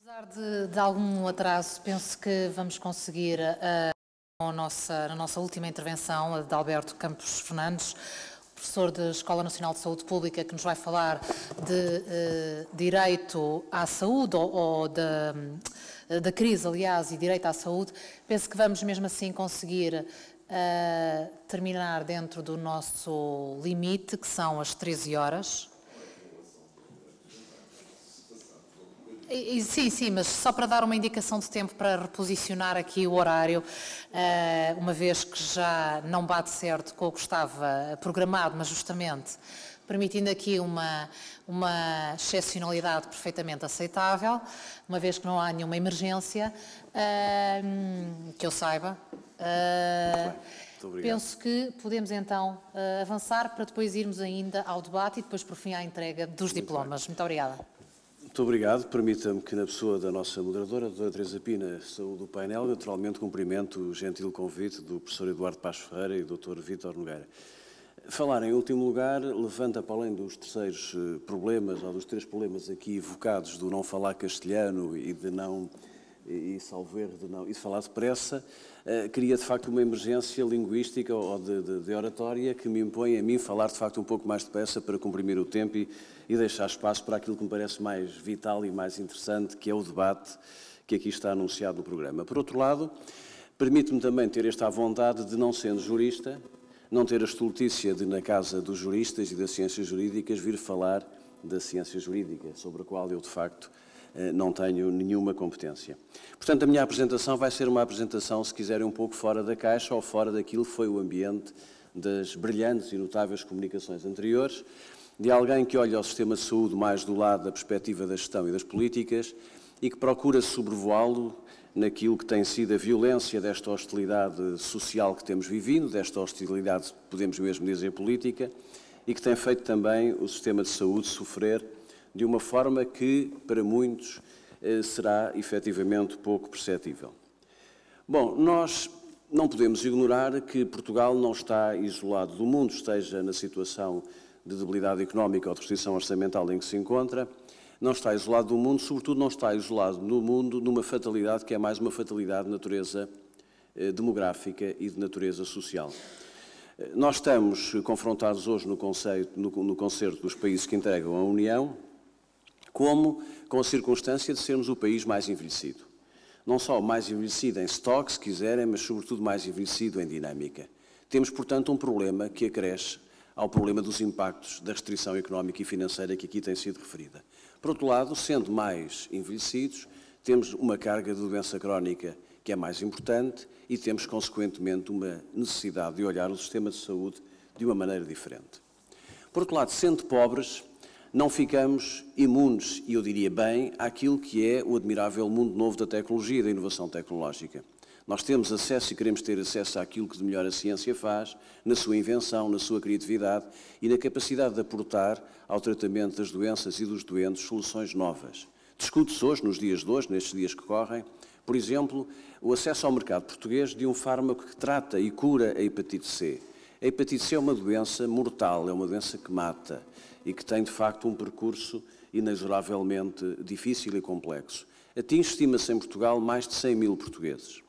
Apesar de algum atraso, penso que vamos conseguir, na nossa última intervenção, a de Alberto Campos Fernandes, professor da Escola Nacional de Saúde Pública, que nos vai falar de direito à saúde, ou da crise, aliás, e direito à saúde. Penso que vamos mesmo assim conseguir terminar dentro do nosso limite, que são as 13 horas. Sim, mas só para dar uma indicação de tempo para reposicionar aqui o horário, uma vez que já não bate certo com o que estava programado, mas justamente permitindo aqui uma excepcionalidade perfeitamente aceitável, uma vez que não há nenhuma emergência, que eu saiba. Penso que podemos então avançar para depois irmos ainda ao debate e depois por fim à entrega dos diplomas. Muito obrigada. Muito obrigado. Permita-me que, na pessoa da nossa moderadora, a doutora Teresa Pina, saúde o painel, naturalmente cumprimento o gentil convite do professor Eduardo Paes Ferreira e do Dr. Vítor Nogueira. Falar em último lugar levanta, para além dos terceiros problemas, ou dos três problemas aqui evocados, do não falar castelhano e de não, e salvo erro, de falar depressa, cria de facto uma emergência linguística ou de oratória que me impõe a mim falar de facto um pouco mais depressa para comprimir o tempo e deixar espaço para aquilo que me parece mais vital e mais interessante, que é o debate que aqui está anunciado no programa. Por outro lado, permite-me também ter esta vontade de, não sendo jurista, não ter a estultícia de, na casa dos juristas e das ciências jurídicas, vir falar da ciência jurídica, sobre a qual eu, de facto, não tenho nenhuma competência. Portanto, a minha apresentação vai ser uma apresentação, se quiserem, um pouco fora da caixa ou fora daquilo que foi o ambiente das brilhantes e notáveis comunicações anteriores, de alguém que olha ao sistema de saúde mais do lado da perspectiva da gestão e das políticas e que procura sobrevoá-lo naquilo que tem sido a violência desta hostilidade social que temos vivido, desta hostilidade, podemos mesmo dizer, política, e que tem feito também o sistema de saúde sofrer de uma forma que, para muitos, será efetivamente pouco perceptível. Bom, nós não podemos ignorar que Portugal não está isolado do mundo, esteja na situação de debilidade económica ou de restrição orçamental em que se encontra, não está isolado do mundo, sobretudo não está isolado no mundo numa fatalidade que é mais uma fatalidade de natureza demográfica e de natureza social. Nós estamos confrontados hoje no concerto dos países que integram a União, como com a circunstância de sermos o país mais envelhecido. Não só mais envelhecido em estoque, se quiserem, mas sobretudo mais envelhecido em dinâmica. Temos, portanto, um problema que acresce ao problema dos impactos da restrição económica e financeira que aqui tem sido referida. Por outro lado, sendo mais envelhecidos, temos uma carga de doença crónica que é mais importante e temos, consequentemente, uma necessidade de olhar o sistema de saúde de uma maneira diferente. Por outro lado, sendo pobres, não ficamos imunes, e eu diria bem, àquilo que é o admirável mundo novo da tecnologia e da inovação tecnológica. Nós temos acesso e queremos ter acesso àquilo que de melhor a ciência faz, na sua invenção, na sua criatividade e na capacidade de aportar ao tratamento das doenças e dos doentes soluções novas. Discute-se hoje, nos dias de hoje, nestes dias que correm, por exemplo, o acesso ao mercado português de um fármaco que trata e cura a hepatite C. A hepatite C é uma doença mortal, é uma doença que mata e que tem, de facto, um percurso inexoravelmente difícil e complexo. Atinge, estima-se em Portugal, mais de 100 mil portugueses.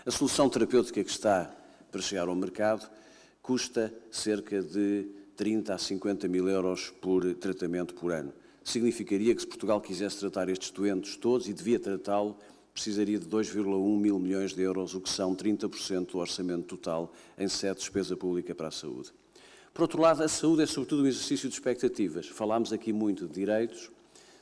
A solução terapêutica que está para chegar ao mercado custa cerca de 30 a 50 mil euros por tratamento por ano. Significaria que, se Portugal quisesse tratar estes doentes todos, e devia tratá-lo, precisaria de 2,1 mil milhões de euros, o que são 30% do orçamento total em sede de despesa pública para a saúde. Por outro lado, a saúde é sobretudo um exercício de expectativas. Falámos aqui muito de direitos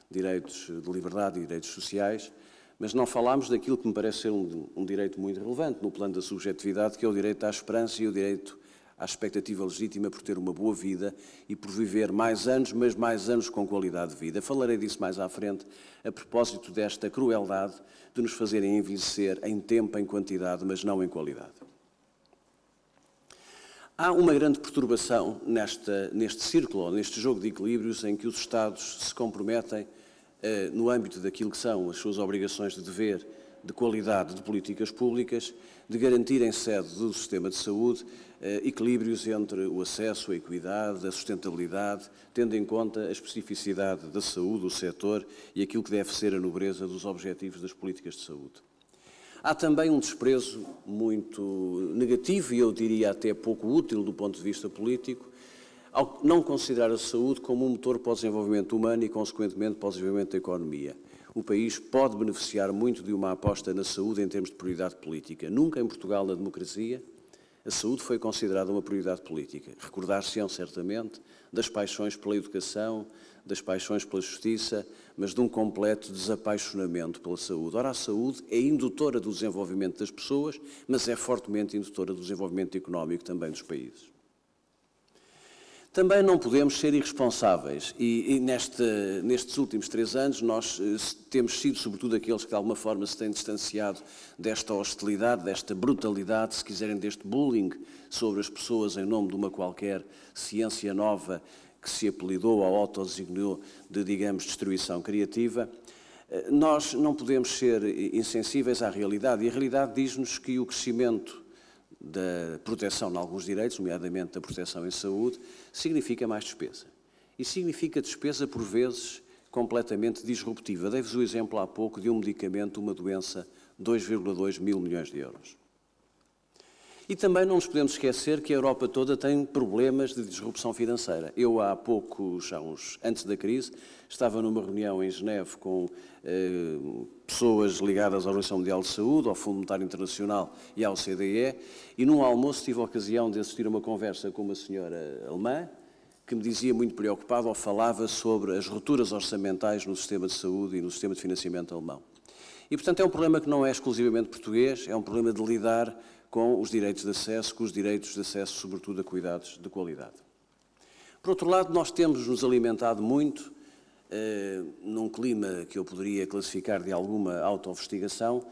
de liberdade e direitos sociais, mas não falámos daquilo que me parece ser um direito muito relevante no plano da subjetividade, que é o direito à esperança e o direito à expectativa legítima por ter uma boa vida e por viver mais anos, mas mais anos com qualidade de vida. Falarei disso mais à frente, a propósito desta crueldade de nos fazerem envelhecer em tempo, em quantidade, mas não em qualidade. Há uma grande perturbação neste círculo, ou neste jogo de equilíbrios, em que os Estados se comprometem no âmbito daquilo que são as suas obrigações de dever de qualidade de políticas públicas, de garantir em sede do sistema de saúde equilíbrios entre o acesso, a equidade, a sustentabilidade, tendo em conta a especificidade da saúde, do setor e aquilo que deve ser a nobreza dos objetivos das políticas de saúde. Há também um desprezo muito negativo e eu diria até pouco útil do ponto de vista político, ao não considerar a saúde como um motor para o desenvolvimento humano e, consequentemente, para o desenvolvimento da economia. O país pode beneficiar muito de uma aposta na saúde em termos de prioridade política. Nunca em Portugal, na democracia, a saúde foi considerada uma prioridade política. Recordar-se-ão, certamente, das paixões pela educação, das paixões pela justiça, mas de um completo desapaixonamento pela saúde. Ora, a saúde é indutora do desenvolvimento das pessoas, mas é fortemente indutora do desenvolvimento económico também dos países. Também não podemos ser irresponsáveis e nestes últimos 3 anos nós temos sido, sobretudo, aqueles que de alguma forma se têm distanciado desta hostilidade, desta brutalidade, se quiserem, deste bullying sobre as pessoas em nome de uma qualquer ciência nova que se apelidou ou autodesignou de, digamos, destruição criativa. Nós não podemos ser insensíveis à realidade e a realidade diz-nos que o crescimento da proteção de alguns direitos, nomeadamente da proteção em saúde, significa mais despesa. E significa despesa, por vezes, completamente disruptiva. Dei-vos o exemplo há pouco de um medicamento, uma doença, 2,2 mil milhões de euros. E também não nos podemos esquecer que a Europa toda tem problemas de disrupção financeira. Eu há poucos, antes da crise, estava numa reunião em Geneve com pessoas ligadas à Organização Mundial de Saúde, ao Fundo Monetário Internacional e à OCDE, e num almoço tive a ocasião de assistir a uma conversa com uma senhora alemã que me dizia muito preocupada ou falava sobre as rupturas orçamentais no sistema de saúde e no sistema de financiamento alemão. E, portanto, é um problema que não é exclusivamente português, é um problema de lidar com os direitos de acesso, com os direitos de acesso, sobretudo, a cuidados de qualidade. Por outro lado, nós temos nos alimentado muito, num clima que eu poderia classificar de alguma autoinvestigação,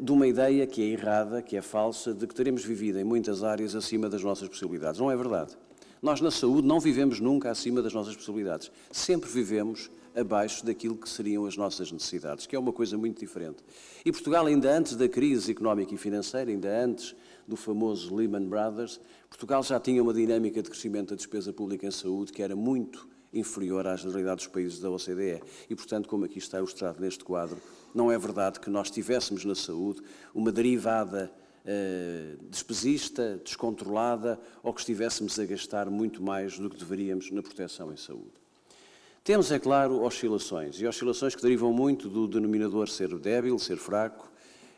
de uma ideia que é errada, que é falsa, de que teremos vivido em muitas áreas acima das nossas possibilidades. Não é verdade. Nós, na saúde, não vivemos nunca acima das nossas possibilidades. Sempre vivemos abaixo daquilo que seriam as nossas necessidades, que é uma coisa muito diferente. E Portugal, ainda antes da crise económica e financeira, ainda antes do famoso Lehman Brothers, Portugal já tinha uma dinâmica de crescimento da despesa pública em saúde que era muito inferior à generalidade dos países da OCDE. E, portanto, como aqui está ilustrado neste quadro, não é verdade que nós tivéssemos na saúde uma derivada despesista, descontrolada, ou que estivéssemos a gastar muito mais do que deveríamos na proteção em saúde. Temos, é claro, oscilações, e oscilações que derivam muito do denominador ser débil, ser fraco,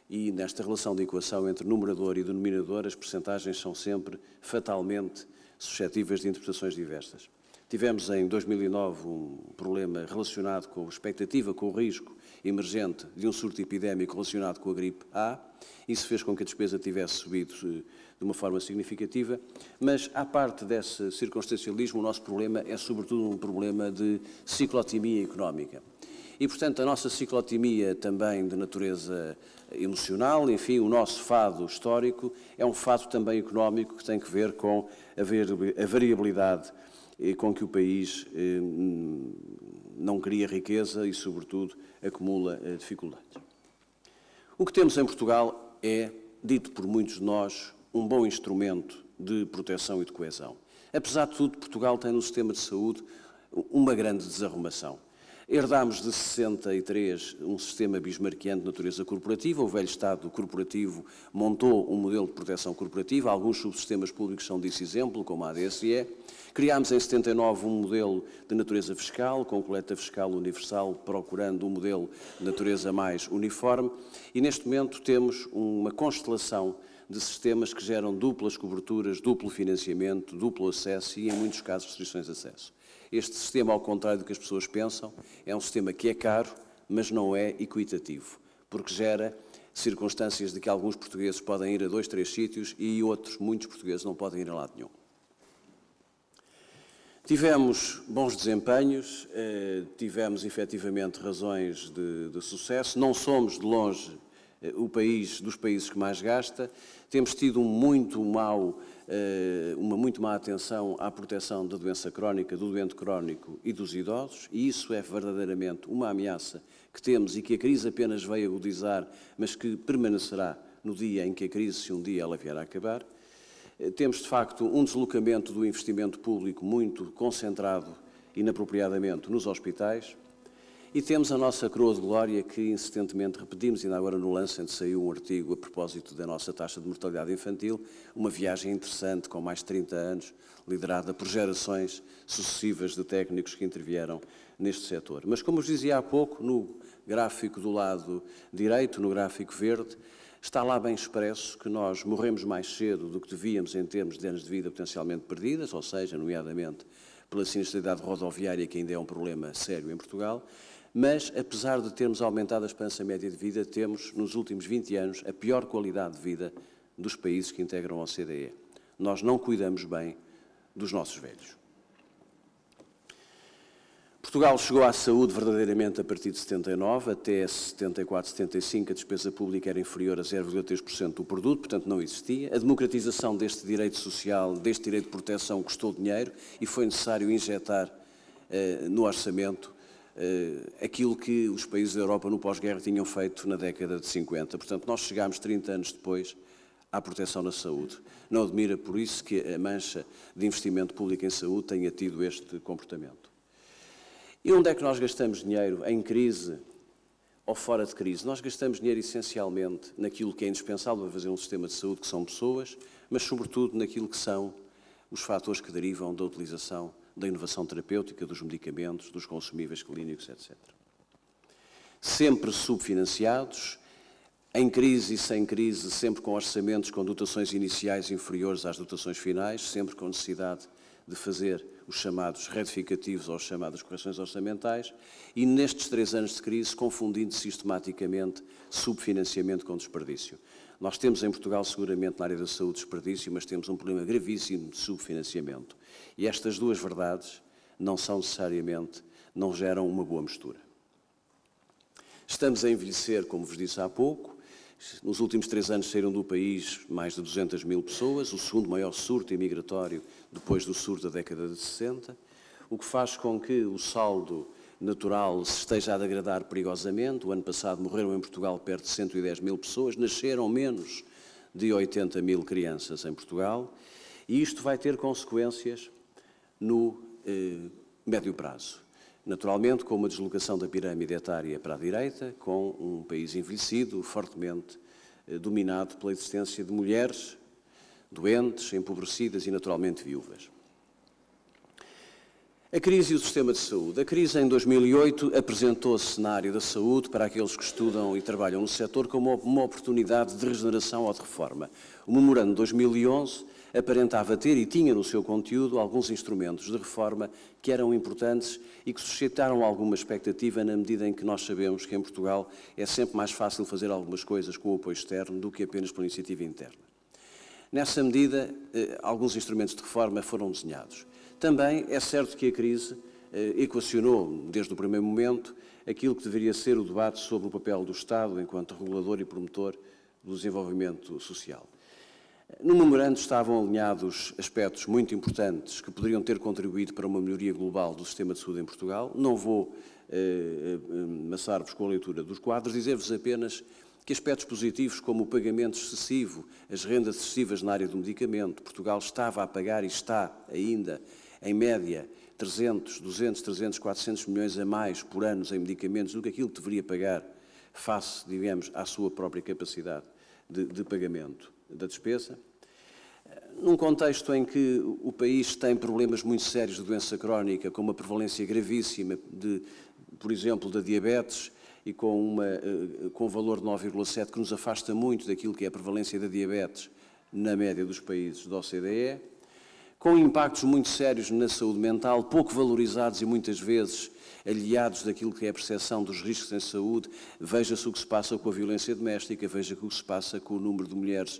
e nesta relação de equação entre numerador e denominador, as percentagens são sempre, fatalmente, suscetíveis de interpretações diversas. Tivemos em 2009 um problema relacionado com a expectativa, com o risco emergente de um surto epidémico relacionado com a gripe A. Isso fez com que a despesa tivesse subido de uma forma significativa, mas, à parte desse circunstancialismo, o nosso problema é, sobretudo, um problema de ciclotimia económica. E, portanto, a nossa ciclotimia também de natureza emocional, enfim, o nosso fado histórico, é um fado também económico que tem que ver com a variabilidade com que o país não cria riqueza e, sobretudo, acumula dificuldades. O que temos em Portugal é, dito por muitos de nós, um bom instrumento de proteção e de coesão. Apesar de tudo, Portugal tem no sistema de saúde uma grande desarrumação. Herdámos de 63 um sistema bismarquiano de natureza corporativa, o velho Estado corporativo montou um modelo de proteção corporativa, alguns subsistemas públicos são disso exemplo, como a ADSE. Criámos em 79 um modelo de natureza fiscal, com coleta fiscal universal, procurando um modelo de natureza mais uniforme, e neste momento temos uma constelação de sistemas que geram duplas coberturas, duplo financiamento, duplo acesso e, em muitos casos, restrições de acesso. Este sistema, ao contrário do que as pessoas pensam, é um sistema que é caro, mas não é equitativo, porque gera circunstâncias de que alguns portugueses podem ir a 2, 3 sítios e outros, muitos portugueses, não podem ir a lado nenhum. Tivemos bons desempenhos, tivemos efetivamente razões de sucesso, não somos de longe dos países que mais gasta. Temos tido uma muito má atenção à proteção da doença crónica, do doente crónico e dos idosos, e isso é verdadeiramente uma ameaça que temos e que a crise apenas veio agudizar, mas que permanecerá no dia em que a crise, se um dia ela vier a acabar. Temos, de facto, um deslocamento do investimento público muito concentrado, inapropriadamente, nos hospitais. E temos a nossa coroa de glória que insistentemente repetimos, ainda agora no Lancet saiu um artigo a propósito da nossa taxa de mortalidade infantil, uma viagem interessante com mais de 30 anos, liderada por gerações sucessivas de técnicos que intervieram neste setor. Mas, como vos dizia há pouco, no gráfico do lado direito, no gráfico verde, está lá bem expresso que nós morremos mais cedo do que devíamos em termos de anos de vida potencialmente perdidas, ou seja, nomeadamente pela sinistralidade rodoviária, que ainda é um problema sério em Portugal, mas, apesar de termos aumentado a esperança média de vida, temos, nos últimos 20 anos, a pior qualidade de vida dos países que integram a OCDE. Nós não cuidamos bem dos nossos velhos. Portugal chegou à saúde verdadeiramente a partir de 79, até 74, 75 a despesa pública era inferior a 0,3% do produto, portanto não existia. A democratização deste direito social, deste direito de proteção, custou dinheiro e foi necessário injetar no orçamento aquilo que os países da Europa no pós-guerra tinham feito na década de 50. Portanto, nós chegámos 30 anos depois à proteção na saúde. Não admira por isso que a mancha de investimento público em saúde tenha tido este comportamento. E onde é que nós gastamos dinheiro? Em crise ou fora de crise? Nós gastamos dinheiro essencialmente naquilo que é indispensável para fazer um sistema de saúde, que são pessoas, mas sobretudo naquilo que são os fatores que derivam da utilização da inovação terapêutica, dos medicamentos, dos consumíveis clínicos, etc. Sempre subfinanciados, em crise e sem crise, sempre com orçamentos com dotações iniciais inferiores às dotações finais, sempre com necessidade de fazer os chamados retificativos ou as chamadas correções orçamentais, e nestes 3 anos de crise confundindo sistematicamente subfinanciamento com desperdício. Nós temos em Portugal, seguramente, na área da saúde, desperdício, mas temos um problema gravíssimo de subfinanciamento. E estas duas verdades não geram uma boa mistura. Estamos a envelhecer, como vos disse há pouco. Nos últimos 3 anos saíram do país mais de 200 mil pessoas, o segundo maior surto imigratório depois do surto da década de 60, o que faz com que o saldo natural se esteja a degradar perigosamente. O ano passado morreram em Portugal perto de 110 mil pessoas, nasceram menos de 80 mil crianças em Portugal, e isto vai ter consequências no médio prazo. Naturalmente, com uma deslocação da pirâmide etária para a direita, com um país envelhecido, fortemente dominado pela existência de mulheres doentes, empobrecidas e, naturalmente, viúvas. A crise e o sistema de saúde. A crise em 2008 apresentou o cenário da saúde para aqueles que estudam e trabalham no setor como uma oportunidade de regeneração ou de reforma. O memorando de 2011 aparentava ter e tinha no seu conteúdo alguns instrumentos de reforma que eram importantes e que suscitaram alguma expectativa na medida em que nós sabemos que em Portugal é sempre mais fácil fazer algumas coisas com o apoio externo do que apenas por iniciativa interna. Nessa medida, alguns instrumentos de reforma foram desenhados. Também é certo que a crise equacionou, desde o primeiro momento, aquilo que deveria ser o debate sobre o papel do Estado enquanto regulador e promotor do desenvolvimento social. No memorando estavam alinhados aspectos muito importantes que poderiam ter contribuído para uma melhoria global do sistema de saúde em Portugal. Não vou amassar-vos com a leitura dos quadros, dizer-vos apenas que aspectos positivos como o pagamento excessivo, as rendas excessivas na área do medicamento, Portugal estava a pagar e está ainda, em média, 300, 200, 300, 400 milhões a mais por ano em medicamentos do que aquilo que deveria pagar face, digamos, à sua própria capacidade de pagamento da despesa. Num contexto em que o país tem problemas muito sérios de doença crónica, com uma prevalência gravíssima, por exemplo, da diabetes, e com um valor de 9,7 que nos afasta muito daquilo que é a prevalência da diabetes na média dos países da OCDE, com impactos muito sérios na saúde mental, pouco valorizados e muitas vezes aliados daquilo que é a percepção dos riscos em saúde. Veja-se o que se passa com a violência doméstica, veja o que se passa com o número de mulheres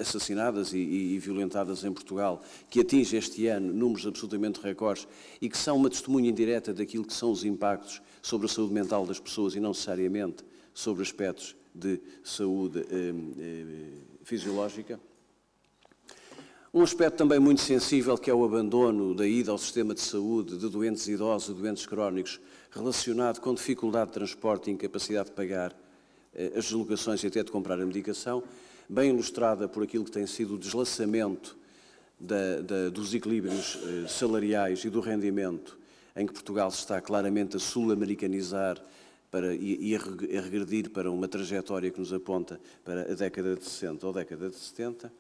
assassinadas e violentadas em Portugal, que atinge este ano números absolutamente recordes e que são uma testemunha indireta daquilo que são os impactos sobre a saúde mental das pessoas e não necessariamente sobre aspectos de saúde fisiológica. Um aspecto também muito sensível, que é o abandono da ida ao sistema de saúde de doentes idosos e doentes crónicos, relacionado com dificuldade de transporte e incapacidade de pagar as deslocações e até de comprar a medicação, bem ilustrada por aquilo que tem sido o deslaçamento dos equilíbrios salariais e do rendimento, em que Portugal se está claramente a sul-americanizar e a regredir para uma trajetória que nos aponta para a década de 60 ou década de 70,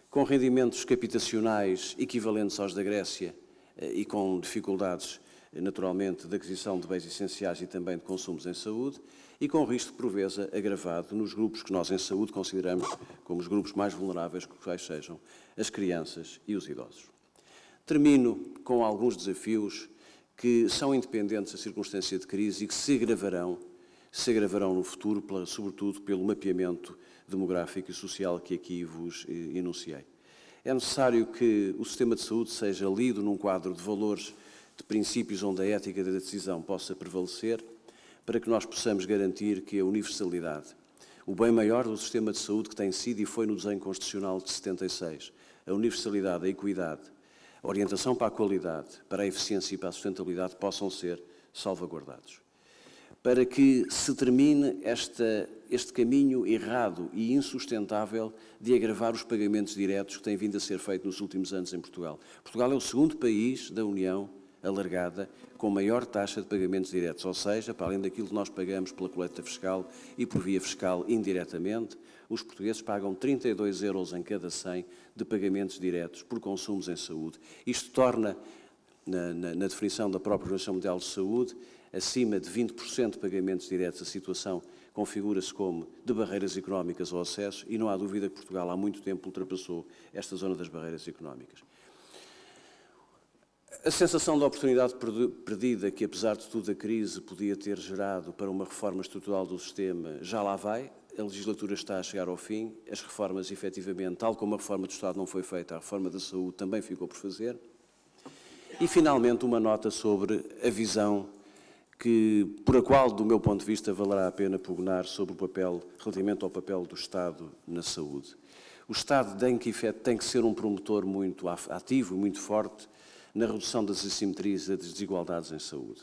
com rendimentos capitacionais equivalentes aos da Grécia e com dificuldades, naturalmente, de aquisição de bens essenciais e também de consumos em saúde, e com risco, por vezes, agravado nos grupos que nós, em saúde, consideramos como os grupos mais vulneráveis, quais sejam as crianças e os idosos. Termino com alguns desafios que são independentes da circunstância de crise e que se agravarão no futuro, sobretudo pelo mapeamento demográfico e social que aqui vos enunciei. É necessário que o sistema de saúde seja lido num quadro de valores, de princípios onde a ética da decisão possa prevalecer, para que nós possamos garantir que a universalidade, o bem maior do sistema de saúde que tem sido e foi no desenho constitucional de 76, a universalidade, a equidade, a orientação para a qualidade, para a eficiência e para a sustentabilidade possam ser salvaguardados. Para que se termine este caminho errado e insustentável de agravar os pagamentos diretos que têm vindo a ser feito nos últimos anos em Portugal. Portugal é o segundo país da União alargada com maior taxa de pagamentos diretos, ou seja, para além daquilo que nós pagamos pela coleta fiscal e por via fiscal indiretamente, os portugueses pagam 32 euros em cada 100 de pagamentos diretos por consumos em saúde. Isto torna, na definição da própria Organização Mundial de Saúde, acima de 20% de pagamentos diretos, a situação configura-se como de barreiras económicas ao acesso e não há dúvida que Portugal há muito tempo ultrapassou esta zona das barreiras económicas. A sensação de oportunidade perdida que, apesar de tudo, a crise podia ter gerado para uma reforma estrutural do sistema, já lá vai. A legislatura está a chegar ao fim. As reformas, efetivamente, tal como a reforma do Estado não foi feita, a reforma da saúde também ficou por fazer. E, finalmente, uma nota sobre a visão por a qual, do meu ponto de vista, valerá a pena pugnar sobre o papel, relativamente ao papel do Estado na saúde. O Estado tem que ser um promotor muito ativo e muito forte na redução das assimetrias e das desigualdades em saúde.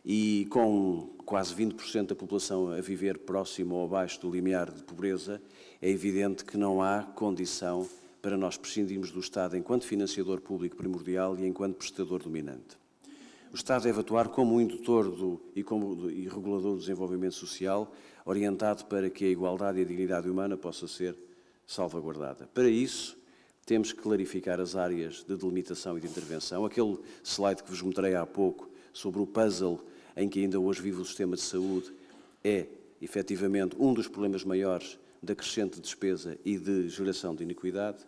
E com quase 20% da população a viver próximo ou abaixo do limiar de pobreza, é evidente que não há condição para nós prescindirmos do Estado enquanto financiador público primordial e enquanto prestador dominante. O Estado deve atuar como um indutor e regulador do desenvolvimento social, orientado para que a igualdade e a dignidade humana possa ser salvaguardada. Para isso, temos que clarificar as áreas de delimitação e de intervenção. Aquele slide que vos mostrei há pouco sobre o puzzle em que ainda hoje vive o sistema de saúde é, efetivamente, um dos problemas maiores da crescente despesa e de geração de iniquidade.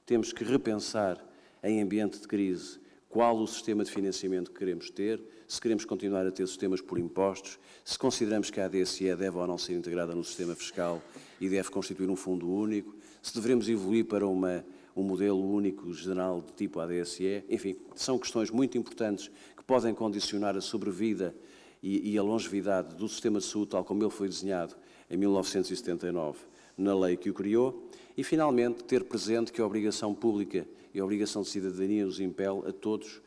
Temos que repensar, em ambiente de crise, qual o sistema de financiamento que queremos ter, se queremos continuar a ter sistemas por impostos, se consideramos que a ADSE deve ou não ser integrada no sistema fiscal e deve constituir um fundo único, se devemos evoluir para um modelo único geral de tipo ADSE, enfim, são questões muito importantes que podem condicionar a sobrevida e a longevidade do sistema de saúde tal como ele foi desenhado em 1979 na lei que o criou e, finalmente, ter presente que a obrigação pública e a obrigação de cidadania nos impele a todos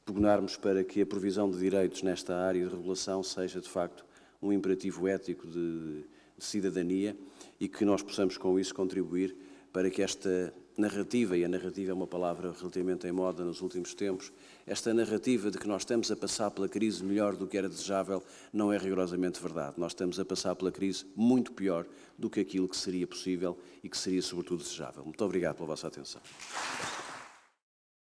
pugnarmos para que a provisão de direitos nesta área de regulação seja, de facto, um imperativo ético de cidadania e que nós possamos, com isso, contribuir para que esta narrativa, e a narrativa é uma palavra relativamente em moda nos últimos tempos, esta narrativa de que nós estamos a passar pela crise melhor do que era desejável não é rigorosamente verdade. Nós estamos a passar pela crise muito pior do que aquilo que seria possível e que seria, sobretudo, desejável. Muito obrigado pela vossa atenção.